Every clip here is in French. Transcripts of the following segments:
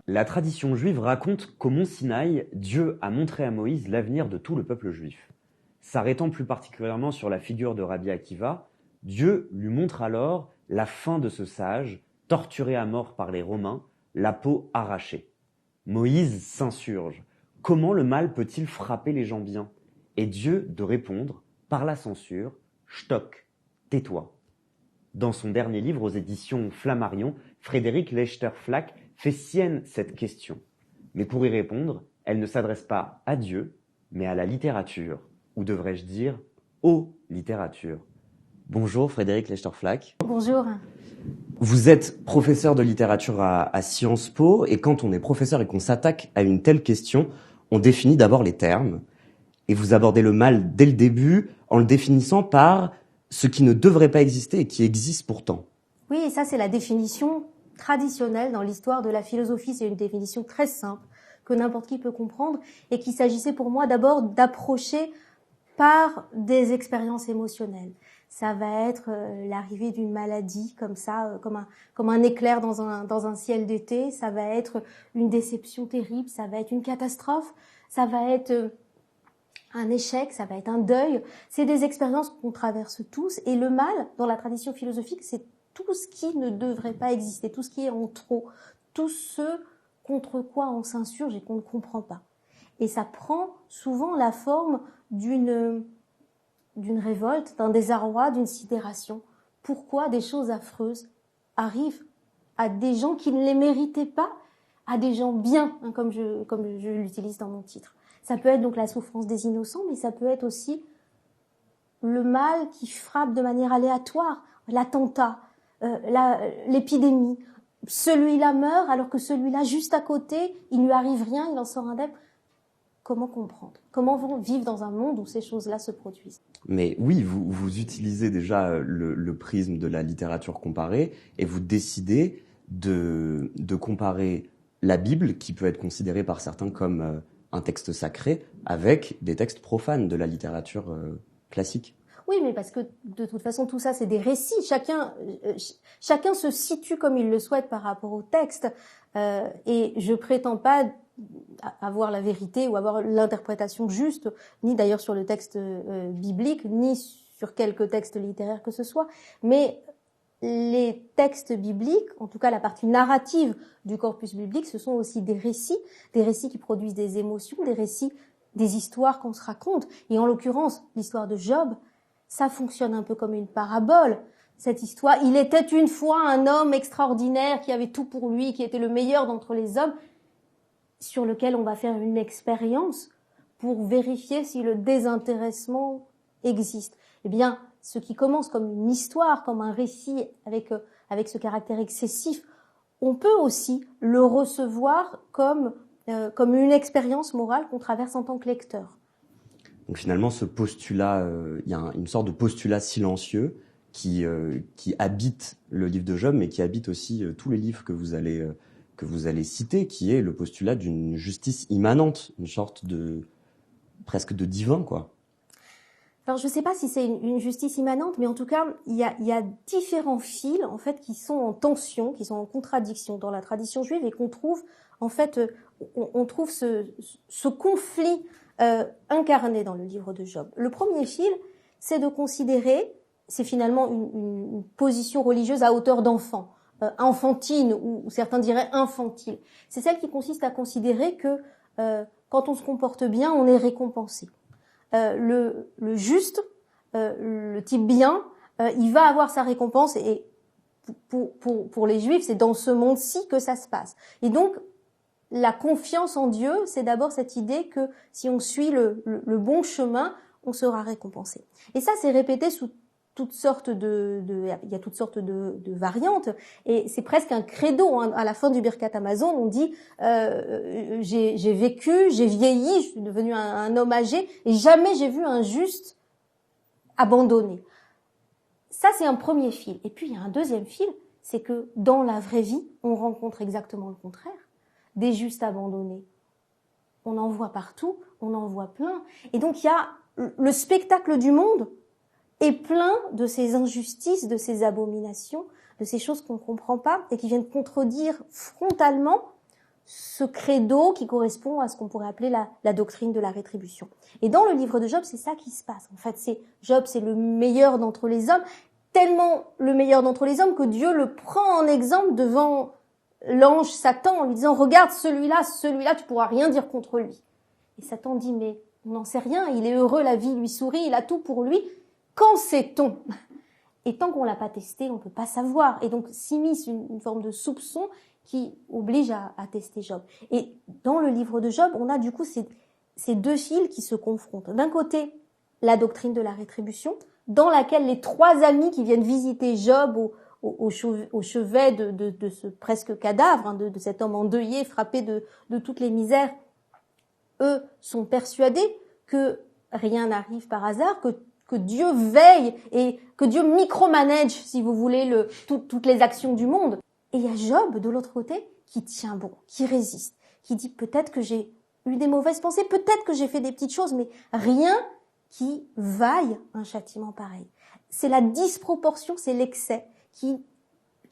La tradition juive raconte qu'au mont Sinaï, Dieu a montré à Moïse l'avenir de tout le peuple juif. S'arrêtant plus particulièrement sur la figure de Rabbi Akiva, Dieu lui montre alors la fin de ce sage, torturé à mort par les Romains, la peau arrachée. Moïse s'insurge. Comment le mal peut-il frapper les gens bien? Et Dieu de répondre, par la censure, « Shtok, tais-toi ». Dans son dernier livre aux éditions Flammarion, Frédéric Lechterflack fait sienne cette question. Mais pour y répondre, elle ne s'adresse pas à Dieu, mais à la littérature, ou devrais-je dire, aux littératures. Bonjour Frédéric Lechterflack. Bonjour. Vous êtes professeur de littérature à Sciences Po, et quand on est professeur et qu'on s'attaque à une telle question, on définit d'abord les termes. Et vous abordez le mal dès le début en le définissant par ce qui ne devrait pas exister et qui existe pourtant. Oui, et ça c'est la définition traditionnelle dans l'histoire de la philosophie. C'est une définition très simple que n'importe qui peut comprendre et qu'il s'agissait pour moi d'abord d'approcher par des expériences émotionnelles. Ça va être l'arrivée d'une maladie comme ça, comme un éclair dans un ciel d'été. Ça va être une déception terrible, ça va être une catastrophe, ça va être un échec, ça va être un deuil. C'est des expériences qu'on traverse tous. Et le mal, dans la tradition philosophique, c'est tout ce qui ne devrait pas exister, tout ce qui est en trop, tout ce contre quoi on s'insurge et qu'on ne comprend pas. Et ça prend souvent la forme d'une révolte, d'un désarroi, d'une sidération. Pourquoi des choses affreuses arrivent à des gens qui ne les méritaient pas, à des gens bien, hein, comme je l'utilise dans mon titre. Ça peut être donc la souffrance des innocents, mais ça peut être aussi le mal qui frappe de manière aléatoire, l'attentat, l'épidémie. Celui-là meurt alors que celui-là, juste à côté, il lui arrive rien, il en sort indemne. Comment comprendre? Comment vivre dans un monde où ces choses-là se produisent? Mais oui, vous utilisez déjà le prisme de la littérature comparée et vous décidez de comparer la Bible, qui peut être considérée par certains comme un texte sacré, avec des textes profanes de la littérature classique. Oui, mais parce que de toute façon, tout ça, c'est des récits. Chacun se situe comme il le souhaite par rapport au texte. Et je prétends pas avoir la vérité ou avoir l'interprétation juste, ni d'ailleurs sur le texte biblique, ni sur quelque texte littéraire que ce soit. Mais les textes bibliques, en tout cas la partie narrative du corpus biblique, ce sont aussi des récits qui produisent des émotions, des récits, des histoires qu'on se raconte. Et en l'occurrence, l'histoire de Job, ça fonctionne un peu comme une parabole. Cette histoire, il était une fois un homme extraordinaire qui avait tout pour lui, qui était le meilleur d'entre les hommes, sur lequel on va faire une expérience pour vérifier si le désintéressement existe. Eh bien, ce qui commence comme une histoire, comme un récit avec ce caractère excessif, on peut aussi le recevoir comme une expérience morale qu'on traverse en tant que lecteur. Donc finalement, ce postulat, il y a une sorte de postulat silencieux qui habite le livre de Job, mais qui habite aussi tous les livres que vous allez citer, qui est le postulat d'une justice immanente, une sorte presque de divin, quoi. Alors je ne sais pas si c'est une justice immanente, mais en tout cas, il y a différents fils en fait qui sont en tension, qui sont en contradiction dans la tradition juive et qu'on trouve en fait, on trouve ce conflit incarné dans le livre de Job. Le premier fil, c'est de considérer, c'est finalement une position religieuse à hauteur d'enfant, enfantine ou certains diraient infantile. C'est celle qui consiste à considérer que quand on se comporte bien, on est récompensé. Le juste, le type bien, il va avoir sa récompense et pour les Juifs, c'est dans ce monde-ci que ça se passe. Et donc, la confiance en Dieu, c'est d'abord cette idée que si on suit le bon chemin, on sera récompensé. Et ça, c'est répété sous toutes sortes il y a toutes sortes de variantes et c'est presque un credo, hein. À la fin du Birkat Hamazon, on dit j'ai vécu, j'ai vieilli, je suis devenu un homme âgé et jamais j'ai vu un juste abandonné. Ça, c'est un premier fil. Et puis, il y a un deuxième fil, c'est que dans la vraie vie, on rencontre exactement le contraire. Des justes abandonnés. On en voit partout, on en voit plein. Et donc, il y a le spectacle du monde est plein de ces injustices, de ces abominations, de ces choses qu'on ne comprend pas et qui viennent contredire frontalement ce credo qui correspond à ce qu'on pourrait appeler la doctrine de la rétribution. Et dans le livre de Job, c'est ça qui se passe. En fait, Job, c'est le meilleur d'entre les hommes, tellement le meilleur d'entre les hommes que Dieu le prend en exemple devant l'ange Satan en lui disant « Regarde celui-là, tu pourras rien dire contre lui. » Et Satan dit « Mais on n'en sait rien, il est heureux, la vie lui sourit, il a tout pour lui. Qu'en sait-on ?» Et tant qu'on l'a pas testé, on peut pas savoir. Et donc s'immisce une forme de soupçon qui oblige à tester Job. Et dans le livre de Job, on a du coup ces deux fils qui se confrontent. D'un côté, la doctrine de la rétribution, dans laquelle les trois amis qui viennent visiter Job au chevet de ce presque cadavre, de cet homme endeuillé, frappé de toutes les misères, eux sont persuadés que rien n'arrive par hasard, que Dieu veille et que Dieu micromanage, si vous voulez, toutes les actions du monde. Et il y a Job, de l'autre côté, qui tient bon, qui résiste, qui dit peut-être que j'ai eu des mauvaises pensées, peut-être que j'ai fait des petites choses, mais rien qui vaille un châtiment pareil. C'est la disproportion, c'est l'excès qui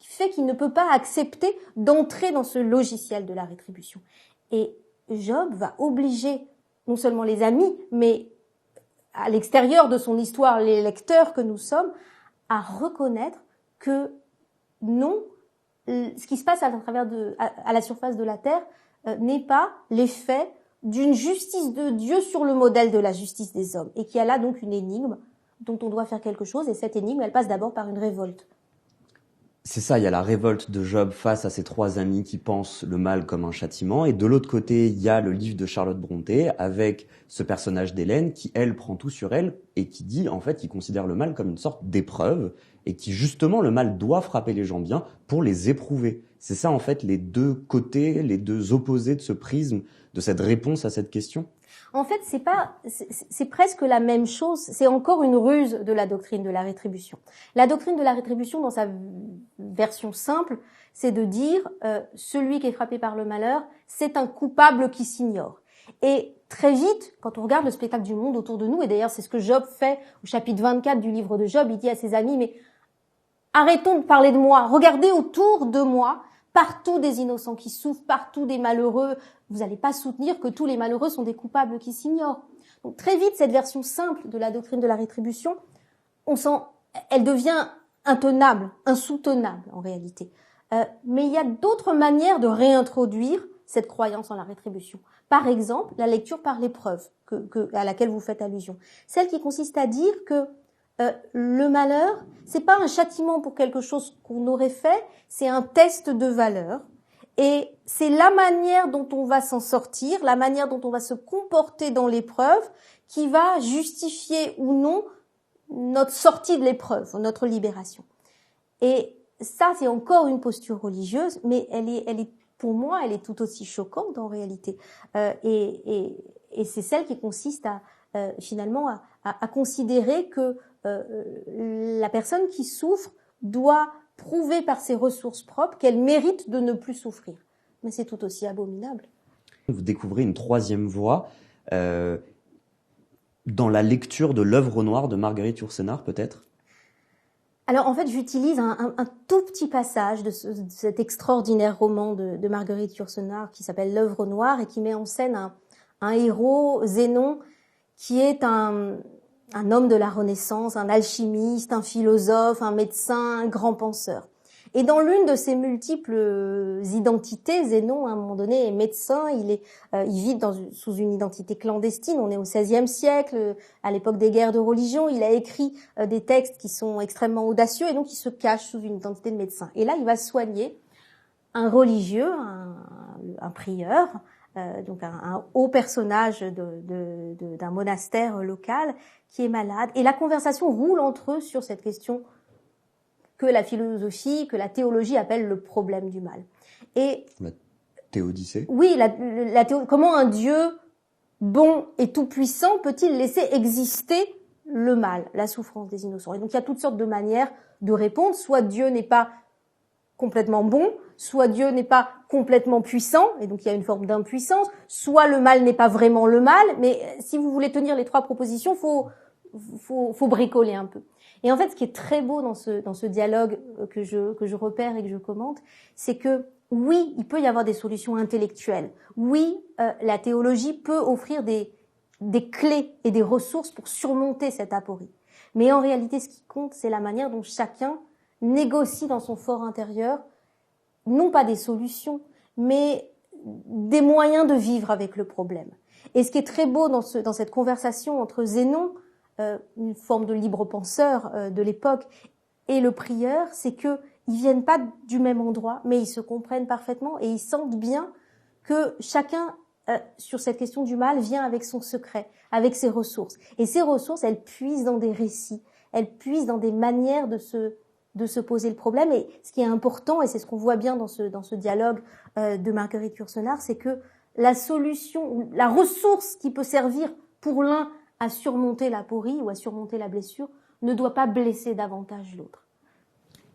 fait qu'il ne peut pas accepter d'entrer dans ce logiciel de la rétribution. Et Job va obliger non seulement les amis, mais à l'extérieur de son histoire, les lecteurs que nous sommes, à reconnaître que non, ce qui se passe à la surface de la terre n'est pas l'effet d'une justice de Dieu sur le modèle de la justice des hommes, et qu'il y a là donc une énigme dont on doit faire quelque chose, et cette énigme, elle passe d'abord par une révolte. C'est ça, il y a la révolte de Job face à ses trois amis qui pensent le mal comme un châtiment, et de l'autre côté, il y a le livre de Charlotte Brontë avec ce personnage d'Hélène qui, elle, prend tout sur elle et qui dit, en fait, il considère le mal comme une sorte d'épreuve et qui, justement, le mal doit frapper les gens bien pour les éprouver. C'est ça, en fait, les deux côtés, les deux opposés de ce prisme, de cette réponse à cette question. En fait, c'est presque la même chose. C'est encore une ruse de la doctrine de la rétribution. La doctrine de la rétribution, dans sa version simple, c'est de dire celui qui est frappé par le malheur, c'est un coupable qui s'ignore. Et très vite, quand on regarde le spectacle du monde autour de nous, et d'ailleurs c'est ce que Job fait au chapitre 24 du livre de Job, il dit à ses amis, mais arrêtons de parler de moi, regardez autour de moi, partout des innocents qui souffrent, partout des malheureux. Vous n'allez pas soutenir que tous les malheureux sont des coupables qui s'ignorent. Donc très vite, cette version simple de la doctrine de la rétribution, elle devient intenable, insoutenable en réalité. Mais il y a d'autres manières de réintroduire cette croyance en la rétribution. Par exemple, la lecture par l'épreuve à laquelle vous faites allusion. Celle qui consiste à dire que le malheur, c'est pas un châtiment pour quelque chose qu'on aurait fait, c'est un test de valeur. Et c'est la manière dont on va s'en sortir, la manière dont on va se comporter dans l'épreuve qui va justifier ou non notre sortie de l'épreuve, notre libération. Et ça, c'est encore une posture religieuse, mais elle est pour moi, elle est tout aussi choquante en réalité. Et c'est celle qui consiste finalement à considérer que la personne qui souffre doit prouver par ses ressources propres qu'elle mérite de ne plus souffrir. Mais c'est tout aussi abominable. Vous découvrez une troisième voie dans la lecture de l'œuvre noire de Marguerite Yourcenar, peut-être ? Alors en fait, j'utilise un tout petit passage de cet extraordinaire roman de Marguerite Yourcenar qui s'appelle L'œuvre noire et qui met en scène un héros, Zénon, qui est un homme de la Renaissance, un alchimiste, un philosophe, un médecin, un grand penseur. Et dans l'une de ses multiples identités, Zénon, à un moment donné, est médecin, il vit sous une identité clandestine, on est au XVIe siècle, à l'époque des guerres de religion, il a écrit des textes qui sont extrêmement audacieux, et donc il se cache sous une identité de médecin. Et là, il va soigner un religieux, un prieur, donc un haut personnage d'un monastère local qui est malade. Et la conversation roule entre eux sur cette question que la philosophie, que la théologie appelle le problème du mal. Et la théodicée. Oui, comment un Dieu bon et tout-puissant peut-il laisser exister le mal, la souffrance des innocents? Et donc il y a toutes sortes de manières de répondre. Soit Dieu n'est pas complètement bon, soit Dieu n'est pas complètement puissant, et donc il y a une forme d'impuissance, soit le mal n'est pas vraiment le mal, mais si vous voulez tenir les trois propositions, faut bricoler un peu. Et en fait, ce qui est très beau dans ce dialogue que je repère et que je commente, c'est que oui, il peut y avoir des solutions intellectuelles. Oui, la théologie peut offrir des clés et des ressources pour surmonter cette aporie. Mais en réalité, ce qui compte, c'est la manière dont chacun négocie dans son fort intérieur, non pas des solutions, mais des moyens de vivre avec le problème. Et ce qui est très beau dans cette conversation entre Zénon, une forme de libre penseur de l'époque, et le prieur, c'est que ils viennent pas du même endroit, mais ils se comprennent parfaitement et ils sentent bien que chacun sur cette question du mal vient avec son secret, avec ses ressources. Et ces ressources, elles puisent dans des récits, elles puisent dans des manières de se poser le problème. Et ce qui est important, et c'est ce qu'on voit bien dans ce dialogue de Marguerite Yourcenar, c'est que la solution, la ressource qui peut servir pour l'un à surmonter l'aporie ou à surmonter la blessure, ne doit pas blesser davantage l'autre.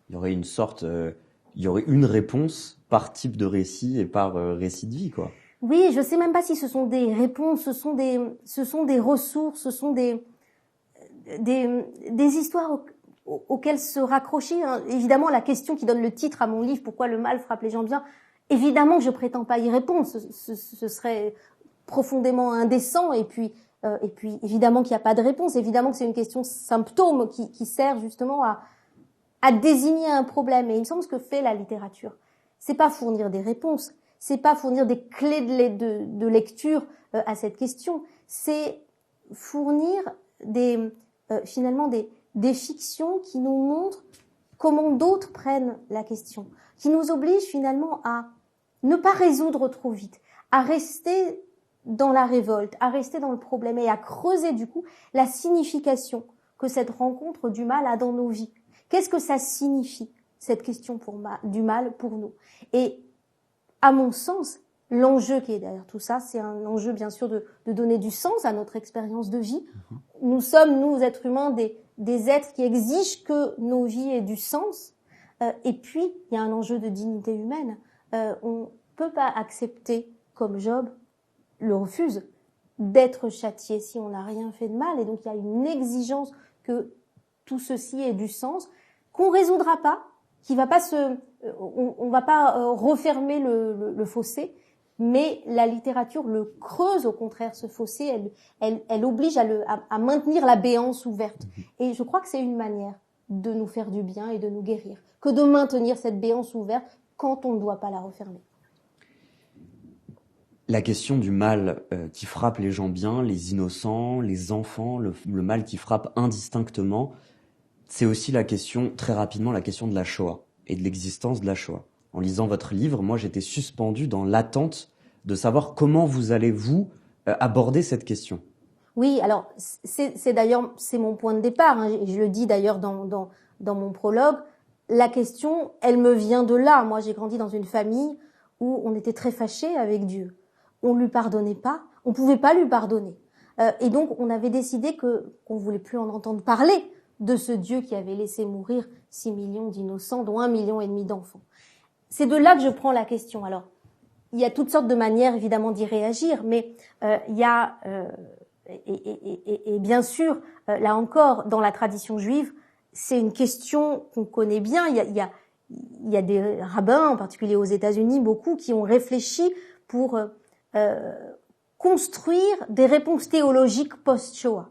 Il y aurait il y aurait une réponse par type de récit et par récit de vie, quoi. Oui, je sais même pas si ce sont des réponses, ce sont des ressources, ce sont des histoires auxquelles se raccrocher. Hein. Évidemment, la question qui donne le titre à mon livre, Pourquoi le mal frappe les gens bien, évidemment que je prétends pas y répondre, ce serait profondément indécent, et puis évidemment qu'il n'y a pas de réponse, évidemment que c'est une question symptôme qui sert justement à désigner un problème. Et il me semble ce que fait la littérature, c'est pas fournir des réponses, c'est pas fournir des clés de lecture à cette question, c'est fournir finalement des fictions qui nous montrent comment d'autres prennent la question, qui nous obligent finalement à ne pas résoudre trop vite, à rester dans la révolte, à rester dans le problème et à creuser du coup la signification que cette rencontre du mal a dans nos vies. Qu'est-ce que ça signifie, cette question du mal pour nous? Et à mon sens, l'enjeu qui est derrière tout ça, c'est un enjeu bien sûr de donner du sens à notre expérience de vie. Nous sommes, nous, êtres humains, des êtres qui exigent que nos vies aient du sens. Et puis, il y a un enjeu de dignité humaine. On peut pas accepter, comme Job le refuse, d'être châtié si on n'a rien fait de mal. Et donc, il y a une exigence que tout ceci ait du sens, qu'on résoudra pas, qui va pas on va pas refermer le fossé, mais la littérature le creuse au contraire, ce fossé, elle oblige à maintenir la béance ouverte. Et je crois que c'est une manière de nous faire du bien et de nous guérir, que de maintenir cette béance ouverte quand on ne doit pas la refermer. La question du mal qui frappe les gens bien, les innocents, les enfants, le mal qui frappe indistinctement, c'est aussi la question, très rapidement, la question de la Shoah et de l'existence de la Shoah. En lisant votre livre, moi j'étais suspendu dans l'attente de savoir comment vous allez aborder cette question. Oui, alors c'est d'ailleurs mon point de départ, hein, je le dis d'ailleurs dans mon prologue. La question, elle me vient de là. Moi, j'ai grandi dans une famille où on était très fâchés avec Dieu. On lui pardonnait pas, on pouvait pas lui pardonner. Et donc, on avait décidé qu'on voulait plus en entendre parler de ce Dieu qui avait laissé mourir 6 millions d'innocents, dont 1,5 million d'enfants. C'est de là que je prends la question. Alors, il y a toutes sortes de manières, évidemment, d'y réagir, mais il y a, et bien sûr, là encore, dans la tradition juive, c'est une question qu'on connaît bien. Il y a des rabbins, en particulier aux États-Unis, beaucoup, qui ont réfléchi pour construire des réponses théologiques post-Shoah.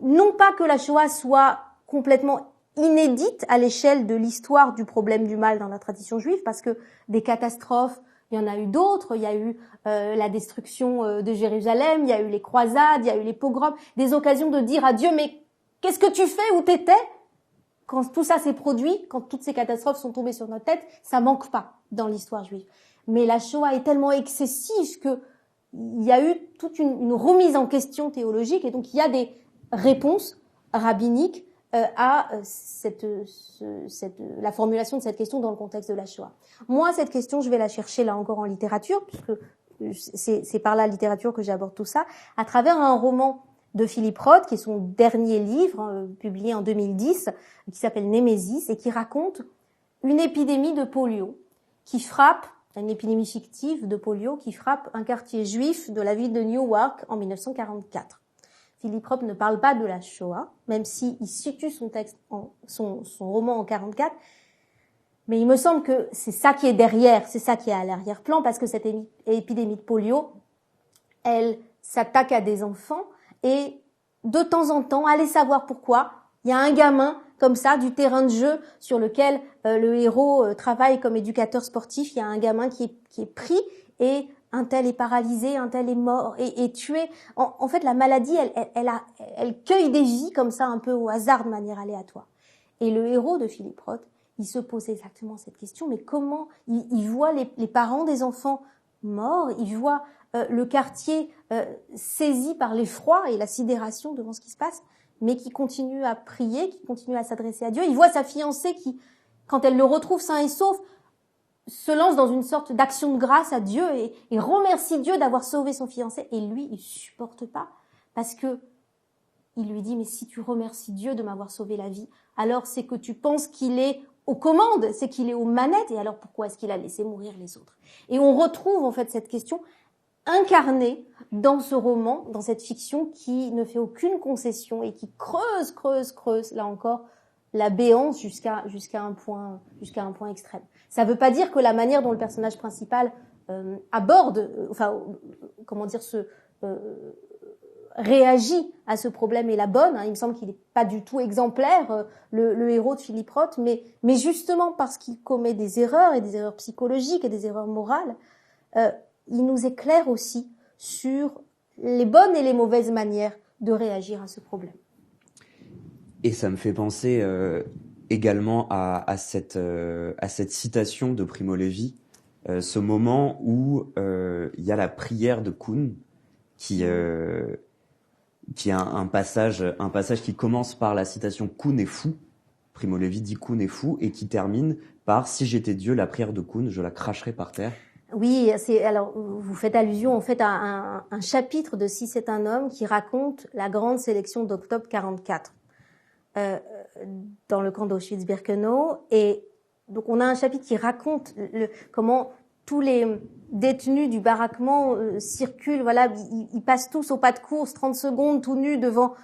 Non pas que la Shoah soit complètement inédite à l'échelle de l'histoire du problème du mal dans la tradition juive, parce que des catastrophes, il y en a eu d'autres. Il y a eu la destruction de Jérusalem, il y a eu les croisades, il y a eu les pogroms, des occasions de dire à Dieu, mais qu'est-ce que tu fais, où t'étais? Quand tout ça s'est produit, quand toutes ces catastrophes sont tombées sur notre tête, ça manque pas dans l'histoire juive. Mais la Shoah est tellement excessive que il y a eu toute une remise en question théologique, et donc il y a des réponses rabbiniques à la formulation de cette question dans le contexte de la Shoah. Moi, cette question, je vais la chercher là encore en littérature, puisque c'est par la littérature que j'aborde tout ça, à travers un roman de Philippe Roth, qui est son dernier livre, publié en 2010, qui s'appelle Némésis, et qui raconte une épidémie de polio qui frappe, une épidémie fictive de polio qui frappe un quartier juif de la ville de Newark en 1944. Philippe Roth ne parle pas de la Shoah, même s'il situe son texte, son roman en 44. Mais il me semble que c'est ça qui est derrière, c'est ça qui est à l'arrière-plan, parce que cette épidémie de polio, elle s'attaque à des enfants, et de temps en temps, allez savoir pourquoi, il y a un gamin comme ça du terrain de jeu sur lequel le héros travaille comme éducateur sportif. Il y a un gamin qui est pris, et un tel est paralysé, un tel est mort et tué. En fait, la maladie, elle cueille des vies comme ça un peu au hasard, de manière aléatoire. Et le héros de Philippe Roth, il se pose exactement cette question, mais comment il voit les parents des enfants morts, il voit le quartier saisi par l'effroi et la sidération devant ce qui se passe, mais qui continue à prier, qui continue à s'adresser à Dieu. Il voit sa fiancée qui, quand elle le retrouve sain et sauf, se lance dans une sorte d'action de grâce à Dieu et remercie Dieu d'avoir sauvé son fiancé. Et lui, il supporte pas, parce que il lui dit, mais si tu remercies Dieu de m'avoir sauvé la vie, alors c'est que tu penses qu'il est aux commandes, c'est qu'il est aux manettes, et alors pourquoi est-ce qu'il a laissé mourir les autres? Et on retrouve en fait cette question incarnée dans ce roman, dans cette fiction qui ne fait aucune concession et qui creuse, là encore, la béance jusqu'à un point extrême. Ça ne veut pas dire que la manière dont le personnage principal aborde, réagit à ce problème est la bonne. Il me semble qu'il n'est pas du tout exemplaire, le héros de Philippe Roth, mais justement parce qu'il commet des erreurs, et des erreurs psychologiques et des erreurs morales, il nous éclaire aussi sur les bonnes et les mauvaises manières de réagir à ce problème. Et ça me fait penser également à cette citation de Primo Levi, ce moment où il y a la prière de Kuhn, qui est un passage qui commence par la citation « Kuhn est fou ». Primo Levi dit « Kuhn est fou » et qui termine par « Si j'étais Dieu, la prière de Kuhn, je la cracherais par terre ». Oui, alors vous faites allusion en fait à un chapitre de Si c'est un homme qui raconte la grande sélection d'octobre 44 dans le camp d'Auschwitz-Birkenau. Et donc on a un chapitre qui raconte comment tous les détenus du baraquement circulent, voilà, ils passent tous au pas de course, 30 secondes tout nus devant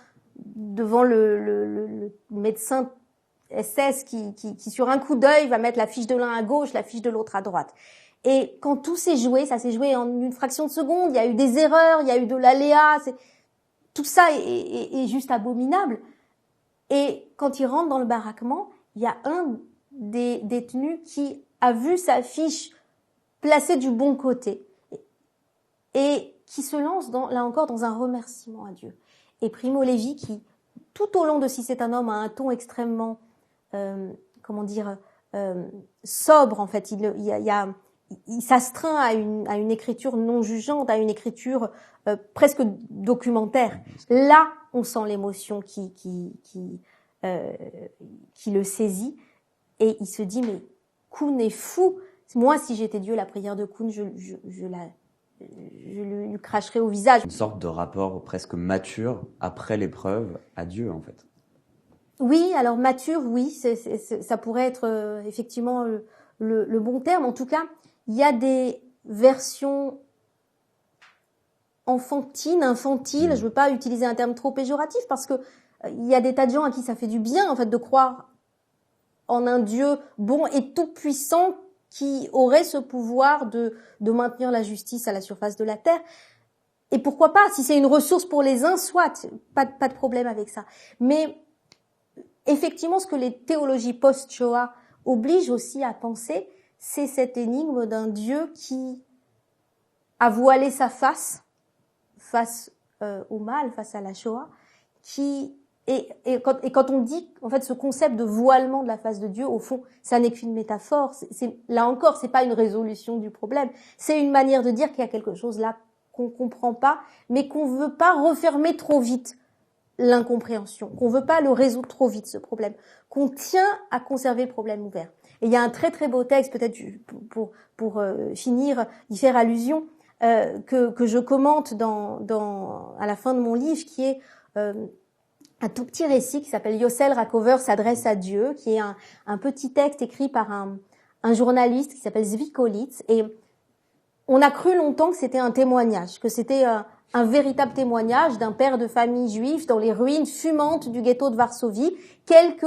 le médecin SS qui sur un coup d'œil va mettre la fiche de l'un à gauche, la fiche de l'autre à droite. Et quand tout s'est joué, ça s'est joué en une fraction de seconde, il y a eu des erreurs, il y a eu de l'aléa, tout ça est juste abominable. Et quand il rentre dans le baraquement, il y a un des détenus qui a vu sa fiche placée du bon côté et qui se lance là encore dans un remerciement à Dieu. Et Primo Levi, qui tout au long de Si c'est un homme a un ton extrêmement sobre en fait, il s'astreint à une écriture non jugeante, à une écriture presque documentaire. Là, on sent l'émotion qui le saisit, et il se dit, mais Kuhn est fou. Moi, si j'étais Dieu, la prière de Kuhn, je lui cracherais au visage. Une sorte de rapport presque mature après l'épreuve à Dieu, en fait. Oui, alors mature, oui, ça pourrait être effectivement le bon terme. En tout cas, il y a des versions infantiles, je veux pas utiliser un terme trop péjoratif, parce que il y a des tas de gens à qui ça fait du bien, en fait, de croire en un Dieu bon et tout-puissant qui aurait ce pouvoir de maintenir la justice à la surface de la terre. Et pourquoi pas, si c'est une ressource pour les uns, soit, pas de problème avec ça. Mais effectivement, ce que les théologies post-Shoah obligent aussi à penser, c'est cette énigme d'un Dieu qui a voilé sa face au mal, face à la Shoah, et quand on dit, en fait, ce concept de voilement de la face de Dieu, au fond, ça n'est qu'une métaphore. Là encore, c'est pas une résolution du problème. C'est une manière de dire qu'il y a quelque chose là qu'on comprend pas, mais qu'on veut pas refermer trop vite l'incompréhension, qu'on veut pas le résoudre trop vite, ce problème, qu'on tient à conserver le problème ouvert. Et il y a un très très beau texte, peut-être pour finir, y faire allusion, que je commente à la fin de mon livre, qui est un tout petit récit qui s'appelle Yossel Rakover s'adresse à Dieu, qui est un petit texte écrit par un journaliste qui s'appelle Zvi Kolitz. Et on a cru longtemps que c'était un témoignage, que c'était un véritable témoignage d'un père de famille juif dans les ruines fumantes du ghetto de Varsovie, quelques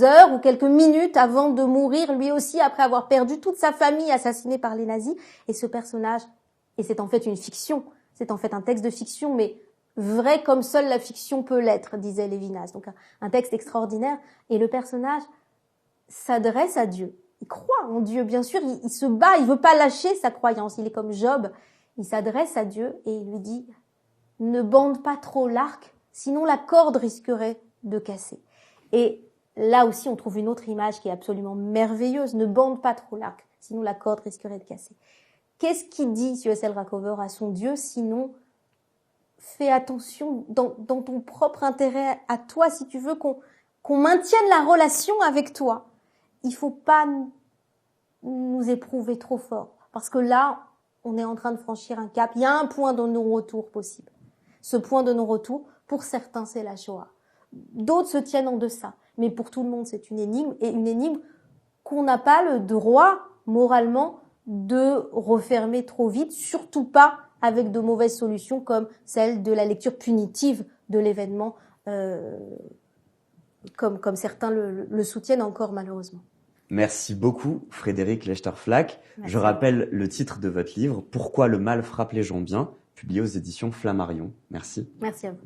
heures ou quelques minutes avant de mourir, lui aussi, après avoir perdu toute sa famille assassinée par les nazis. Et ce personnage, et c'est en fait une fiction, c'est en fait un texte de fiction, mais vrai comme seule la fiction peut l'être, disait Lévinas. Donc un texte extraordinaire. Et le personnage s'adresse à Dieu. Il croit en Dieu, bien sûr, il se bat, il veut pas lâcher sa croyance. Il est comme Job, il s'adresse à Dieu et il lui dit « Ne bande pas trop l'arc, sinon la corde risquerait de casser. » Et là aussi, on trouve une autre image qui est absolument merveilleuse. Ne bande pas trop l'arc, sinon la corde risquerait de casser. Qu'est-ce qu'il dit, C.S. Rakover, à son Dieu, sinon fais attention dans ton propre intérêt à toi, si tu veux qu'on maintienne la relation avec toi. Il faut pas nous éprouver trop fort, parce que là, on est en train de franchir un cap. Il y a un point de non-retour possible. Ce point de non-retour, pour certains, c'est la Shoah. D'autres se tiennent en deçà. Mais pour tout le monde, c'est une énigme, et une énigme qu'on n'a pas le droit, moralement, de refermer trop vite, surtout pas avec de mauvaises solutions comme celle de la lecture punitive de l'événement, comme certains le soutiennent encore malheureusement. Merci beaucoup, Frédéric Lechterflack. Je rappelle le titre de votre livre, Pourquoi le mal frappe les gens bien, publié aux éditions Flammarion. Merci. Merci à vous.